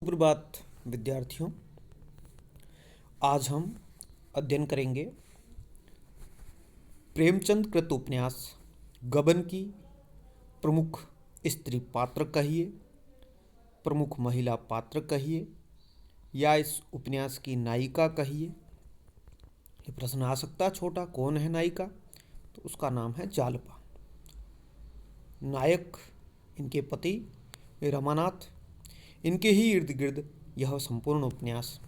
सुप्रभात विद्यार्थियों। आज हम अध्ययन करेंगे प्रेमचंद कृत उपन्यास गबन की प्रमुख स्त्री पात्र कहिए, प्रमुख महिला पात्र कहिए या इस उपन्यास की नायिका कहिए। ये प्रश्न आ सकता है छोटा, कौन है नायिका? तो उसका नाम है जालपा। नायक इनके पति रमानाथ। इनके ही इर्द गिर्द यह संपूर्ण उपन्यास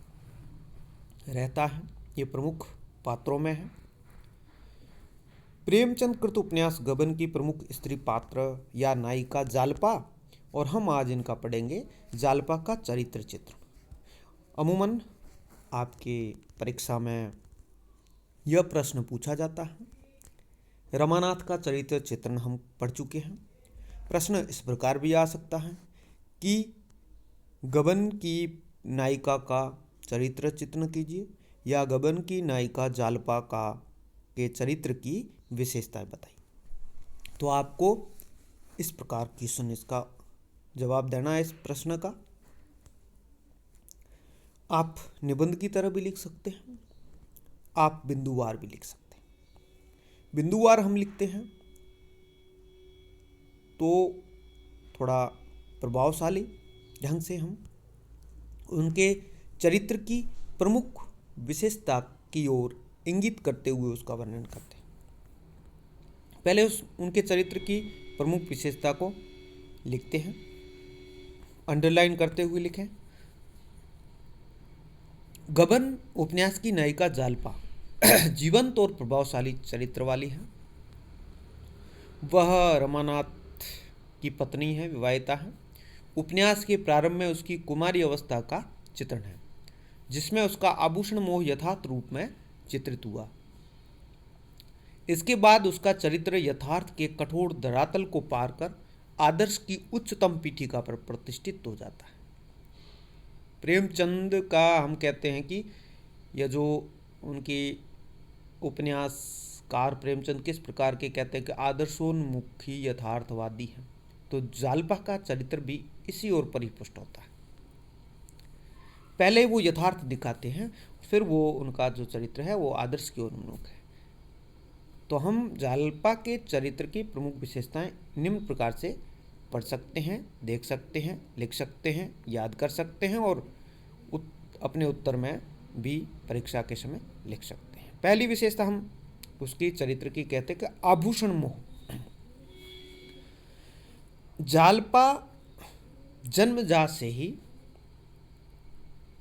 रहता है। ये प्रमुख पात्रों में है। प्रेमचंद कृत उपन्यास गबन की प्रमुख स्त्री पात्र या नायिका जालपा, और हम आज इनका पढ़ेंगे जालपा का चरित्र चित्रण। अमूमन आपके परीक्षा में यह प्रश्न पूछा जाता है। रमानाथ का चरित्र चित्रण हम पढ़ चुके हैं। प्रश्न इस प्रकार भी आ सकता है कि गबन की नायिका का चरित्र चित्रण कीजिए या गबन की नायिका जालपा का के चरित्र की विशेषताएं बताइए। तो आपको इस प्रकार क्वेश्चन इसका जवाब देना है। इस प्रश्न का आप निबंध की तरह भी लिख सकते हैं, आप बिंदुवार भी लिख सकते हैं। बिंदुवार हम लिखते हैं तो थोड़ा प्रभावशाली ढंग से हम उनके चरित्र की प्रमुख विशेषता की ओर इंगित करते हुए उसका वर्णन करते हैं। पहले उनके चरित्र की प्रमुख विशेषता को लिखते हैं, अंडरलाइन करते हुए लिखें। गबन उपन्यास की नायिका जालपा जीवंत और प्रभावशाली चरित्र वाली है। वह रमानाथ की पत्नी है, विवाहिता है। उपन्यास के प्रारंभ में उसकी कुमारी अवस्था का चित्रण है, जिसमें उसका आभूषण मोह यथार्थ रूप में चित्रित हुआ। इसके बाद उसका चरित्र यथार्थ के कठोर धरातल को पार कर आदर्श की उच्चतम पीठिका पर प्रतिष्ठित हो जाता है। प्रेमचंद का हम कहते हैं कि यह जो उनकी उपन्यासकार प्रेमचंद किस प्रकार के कहते हैं कि आदर्शोन्मुखी यथार्थवादी हैं, तो जालपा का चरित्र भी इसी ओर परिपुष्ट होता है। पहले वो यथार्थ दिखाते हैं, फिर वो उनका जो चरित्र है वो आदर्श की ओर उन्मुख है। तो हम जालपा के चरित्र की प्रमुख विशेषताएं निम्न प्रकार से पढ़ सकते हैं, देख सकते हैं, लिख सकते हैं, याद कर सकते हैं और अपने उत्तर में भी परीक्षा के समय लिख सकते हैं। पहली विशेषता हम उसकी चरित्र की कहते हैं कि आभूषण मोह। जालपा जन्मजात से ही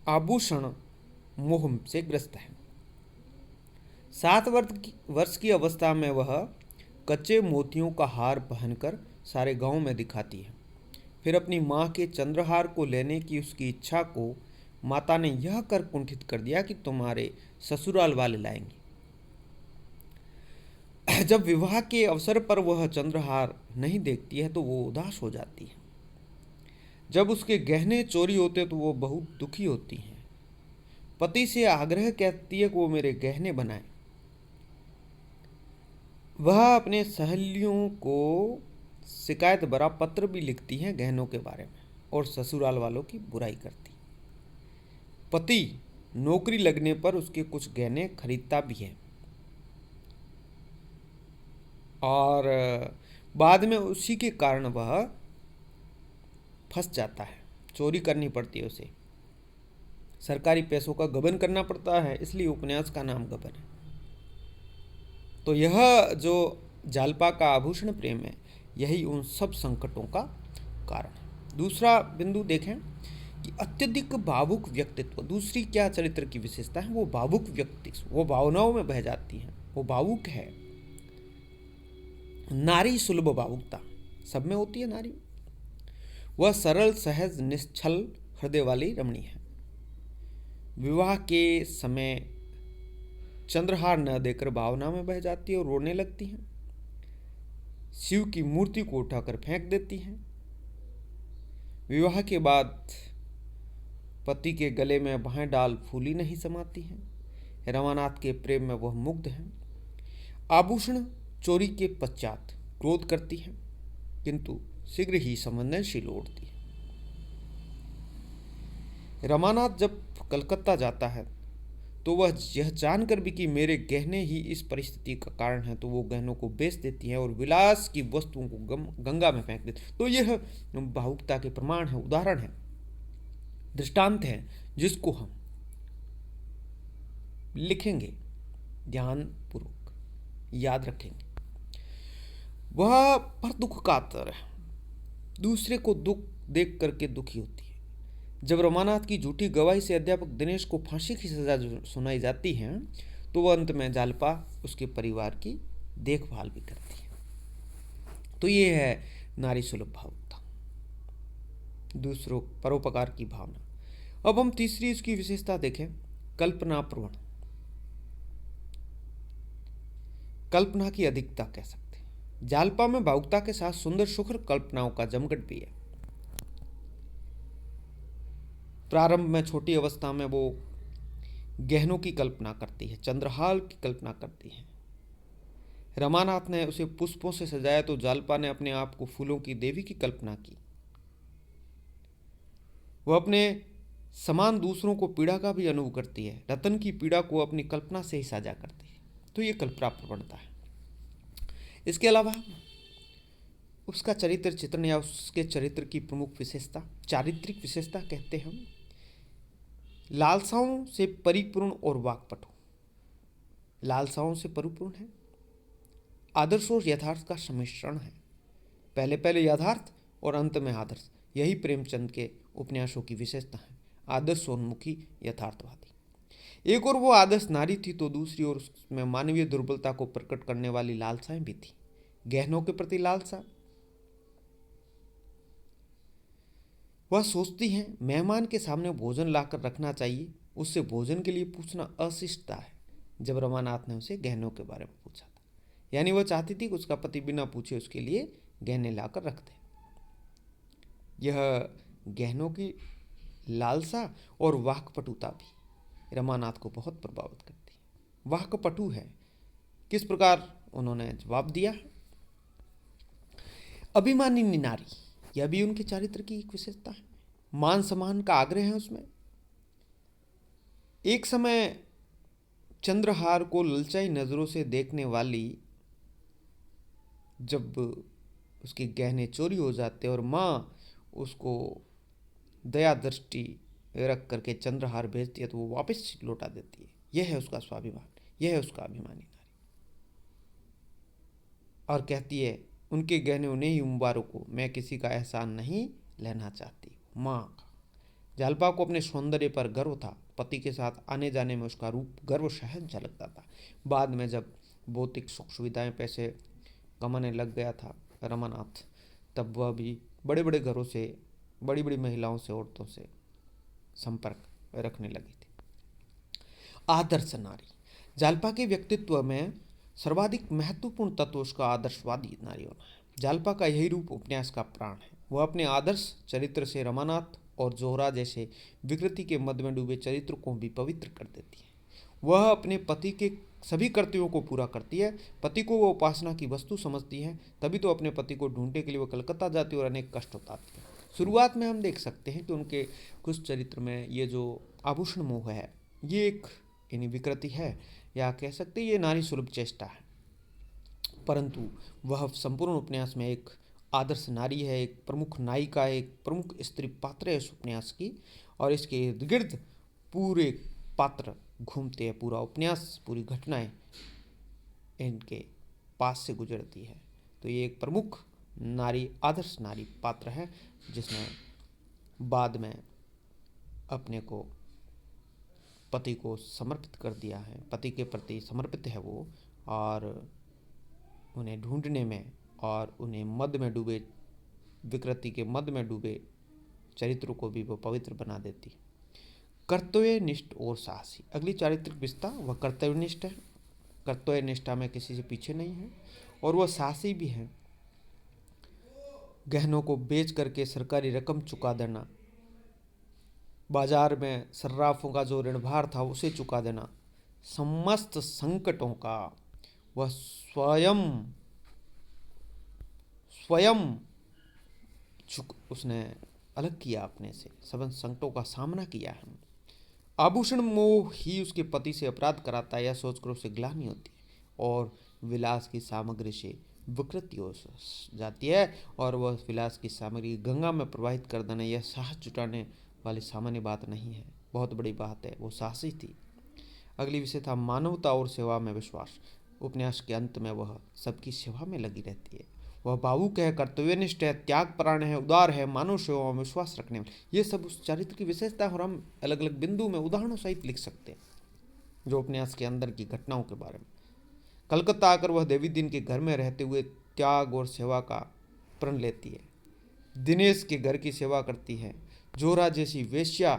आभूषण मोह से ग्रस्त है। 7 वर्ष की अवस्था में वह कच्चे मोतियों का हार पहनकर सारे गांव में दिखाती है। फिर अपनी मां के चंद्रहार को लेने की उसकी इच्छा को माता ने यह कर कुंठित कर दिया कि तुम्हारे ससुराल वाले लाएंगे। जब विवाह के अवसर पर वह चंद्रहार नहीं देखती है तो वो उदास हो जाती है। जब उसके गहने चोरी होते तो वो बहुत दुखी होती हैं। पति से आग्रह करती है कि वो मेरे गहने बनाए। वह अपने सहेलियों को शिकायत भरा पत्र भी लिखती हैं गहनों के बारे में और ससुराल वालों की बुराई करती। पति नौकरी लगने पर उसके कुछ गहने खरीदता भी है और बाद में उसी के कारण वह फंस जाता है। चोरी करनी पड़ती है उसे, सरकारी पैसों का गबन करना पड़ता है, इसलिए उपन्यास का नाम गबन है। तो यह जो जालपा का आभूषण प्रेम है, यही उन सब संकटों का कारण है। दूसरा बिंदु देखें कि अत्यधिक भावुक व्यक्तित्व। दूसरी क्या चरित्र की विशेषता है? वो भावुक व्यक्तित्व, वो भावनाओं में बह जाती हैं, वो भावुक है। नारी सुलभ भावुकता सब में होती है नारी। वह सरल, सहज, निश्चल हृदय वाली रमणी है। विवाह के समय चंद्रहार न देकर भावना में बह जाती है और रोने लगती हैं। शिव की मूर्ति को उठाकर फेंक देती हैं। विवाह के बाद पति के गले में बाहें डाल फूली नहीं समाती हैं। रमानाथ के प्रेम में वह मुग्ध है। आभूषण चोरी के पश्चात क्रोध करती है, किंतु शीघ्र ही संवेदनशील उठती है। रमानाथ जब कलकत्ता जाता है तो वह यह जानकर भी कि मेरे गहने ही इस परिस्थिति का कारण है, तो वो गहनों को बेच देती है और विलास की वस्तुओं को गंगा में फेंक देती। तो यह भावुकता के प्रमाण है, उदाहरण है, दृष्टांत है, जिसको हम लिखेंगे, ध्यानपूर्वक याद रखेंगे। वह पर दुख कातर है, दूसरे को दुख देख करके दुखी होती है। जब रमानाथ की झूठी गवाही से अध्यापक दिनेश को फांसी की सजा सुनाई जाती है तो वह अंत में जालपा उसके परिवार की देखभाल भी करती है। तो ये है नारी सुलभ भावुकता, दूसरों परोपकार की भावना। अब हम तीसरी इसकी विशेषता देखें, कल्पना प्रवण। कल्पना की अधिकता कह सकते हैं। जालपा में भावुकता के साथ सुंदर सुखर कल्पनाओं का जमघट भी है। प्रारंभ में छोटी अवस्था में वो गहनों की कल्पना करती है, चंद्रहार की कल्पना करती है। रमानाथ ने उसे पुष्पों से सजाया तो जालपा ने अपने आप को फूलों की देवी की कल्पना की। वह अपने समान दूसरों को पीड़ा का भी अनुभव करती है, रतन की पीड़ा को अपनी कल्पना से ही साझा करती है। तो ये कल्पना प्रवणता है। इसके अलावा उसका चरित्र चित्रण या उसके चरित्र की प्रमुख विशेषता, चारित्रिक विशेषता कहते हैं हम, लालसाओं से परिपूर्ण और वाक्पटु। लालसाओं से परिपूर्ण है, आदर्श और यथार्थ का सम्मिश्रण है। पहले पहले यथार्थ और अंत में आदर्श, यही प्रेमचंद के उपन्यासों की विशेषता है। आदर्शोन्मुखी, यथार्थवादी। एक और वो आदर्श नारी थी तो दूसरी ओर उसमें मानवीय दुर्बलता को प्रकट करने वाली लालसाएं भी थी। गहनों के प्रति लालसा, वह सोचती हैं मेहमान के सामने भोजन लाकर रखना चाहिए, उससे भोजन के लिए पूछना अशिष्टता है। जब रमानाथ ने उसे गहनों के बारे में पूछा था, यानी वह चाहती थी कि उसका पति बिना पूछे उसके लिए गहने लाकर रख दे। यह गहनों की लालसा और वाक्पटुता भी रमानाथ को बहुत प्रभावित करती है। वाक्पटु है, किस प्रकार उन्होंने जवाब दिया। अभिमानी नारी, यह भी उनके चारित्र की एक विशेषता है। मान सम्मान का आग्रह है उसमें। एक समय चंद्रहार को ललचाई नजरों से देखने वाली, जब उसके गहने चोरी हो जाते और माँ उसको दया दृष्टि रख करके चंद्रहार भेजती है तो वो वापस लौटा देती है। यह है उसका स्वाभिमान, यह है उसका अभिमानी नारी। और कहती है उनके गहने उन्हें ही मुबारक हो, मैं किसी का एहसान नहीं लेना चाहती। माँ का जालपा को अपने सौंदर्य पर गर्व था। पति के साथ आने जाने में उसका रूप गर्व सहज झलकता था। बाद में जब भौतिक सुख सुविधाएं पैसे कमाने लग गया था रमानाथ, तब वह भी बड़े बड़े घरों से, बड़ी बड़ी महिलाओं से, औरतों से संपर्क रखने लगी थी। आदर्श नारी, जालपा के व्यक्तित्व में सर्वाधिक महत्वपूर्ण तत्व उसका आदर्शवादी नारी होना है। जालपा का यही रूप उपन्यास का प्राण है। वह अपने आदर्श चरित्र से रमानाथ और जोहरा जैसे विकृति के मध्य में डूबे चरित्र को भी पवित्र कर देती है। वह अपने पति के सभी कर्तव्यों को पूरा करती है। पति को वह उपासना की वस्तु समझती है, तभी तो अपने पति को ढूंढने के लिए वह कलकत्ता जाती है और अनेक कष्ट उठाती है। शुरुआत में हम देख सकते हैं कि उनके कुछ चरित्र में ये जो आभूषण मोह है, ये एक यानी विकृति है, या कह सकते हैं ये नारी सुलभ चेष्टा है। परंतु वह संपूर्ण उपन्यास में एक आदर्श नारी है, एक प्रमुख नायिका है, एक प्रमुख स्त्री पात्र है इस उपन्यास की। और इसके इर्द गिर्द पूरे पात्र घूमते हैं, पूरा उपन्यास, पूरी घटनाएं इनके पास से गुजरती है। तो ये एक प्रमुख नारी, आदर्श नारी पात्र है, जिसने बाद में अपने को पति को समर्पित कर दिया है, पति के प्रति समर्पित है वो, और उन्हें ढूंढने में और उन्हें मद में डूबे, विकृति के मद में डूबे चरित्रों को भी वो पवित्र बना देती। कर्तव्यनिष्ठ और साहसी, अगली चारित्रिक विशेषता वह कर्तव्यनिष्ठ है। कर्तव्यनिष्ठा में किसी से पीछे नहीं है, और वह साहसी भी है। गहनों को बेच करके सरकारी रकम चुका देना, बाजार में सर्राफों का जो ऋणभार था उसे चुका देना, समस्त संकटों का वह स्वयं उसने अलग किया अपने से, सभी संकटों का सामना किया है। आभूषण मोह ही उसके पति से अपराध कराता है, यह सोचकर उसे ग्लानि होती है और विलास की सामग्री से विकृति हो जाती है और वह विलास की सामग्री गंगा में प्रवाहित कर देना यह साहस जुटाने वाली सामान्य बात नहीं है, बहुत बड़ी बात है। वो साहसी थी। अगली विषय था मानवता और सेवा में विश्वास। उपन्यास के अंत में वह सबकी सेवा में लगी रहती है। वह भावुक है, कर्तव्यनिष्ठ है, त्यागपरायण है, उदार है, मानव सेवा में विश्वास रखने वाले, ये सब उस चरित्र की विशेषता है और हम अलग अलग बिंदु में उदाहरणों सहित लिख सकते हैं जो उपन्यास के अंदर की घटनाओं के बारे में। कलकत्ता आकर वह देवी दिन के घर में रहते हुए त्याग और सेवा का प्रण लेती है। दिनेश के घर की सेवा करती है। जोरा जैसी वेश्या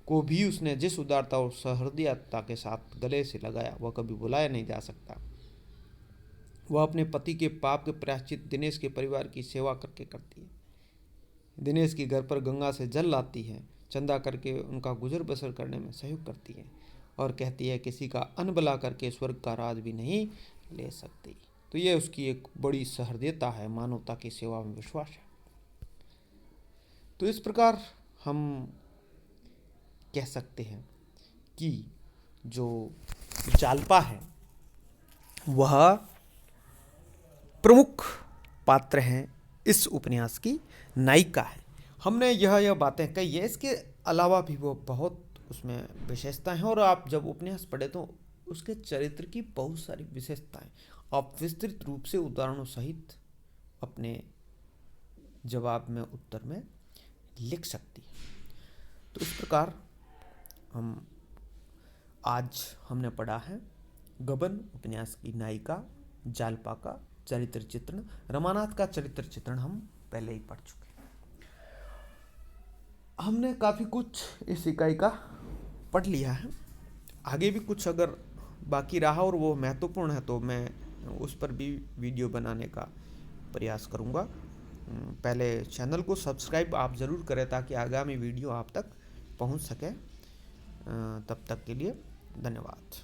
को भी उसने जिस उदारता और सहृदयता के साथ गले से लगाया वह कभी भुलाया नहीं जा सकता। वह अपने पति के पाप के प्रायश्चित दिनेश के परिवार की सेवा करके करती है। दिनेश के घर पर गंगा से जल लाती है, चंदा करके उनका गुजर बसर करने में सहयोग करती है और कहती है किसी का अनबला करके स्वर्ग का राज भी नहीं ले सकती। तो यह उसकी एक बड़ी सहृदयता है, मानवता की सेवा में विश्वास है। तो इस प्रकार हम कह सकते हैं कि जो जालपा है वह प्रमुख पात्र हैं इस उपन्यास की नायिका है। हमने यह बातें कही है, इसके अलावा भी वो बहुत उसमें विशेषताएं हैं और आप जब उपन्यास पढ़े तो उसके चरित्र की बहुत सारी विशेषताएं आप विस्तृत रूप से उदाहरणों सहित अपने जवाब में उत्तर में लिख सकती है। तो इस प्रकार आज हमने पढ़ा है गबन उपन्यास की नायिका जालपा का चरित्र चित्रण। रमानाथ का चरित्र चित्रण हम पहले ही पढ़ चुके हैं। हमने काफ़ी कुछ इस इकाई का पढ़ लिया है। आगे भी कुछ अगर बाकी रहा और वो महत्वपूर्ण है तो मैं उस पर भी वीडियो बनाने का प्रयास करूँगा। पहले चैनल को सब्सक्राइब आप ज़रूर करें ताकि आगामी वीडियो आप तक पहुँच सके। तब तक के लिए धन्यवाद।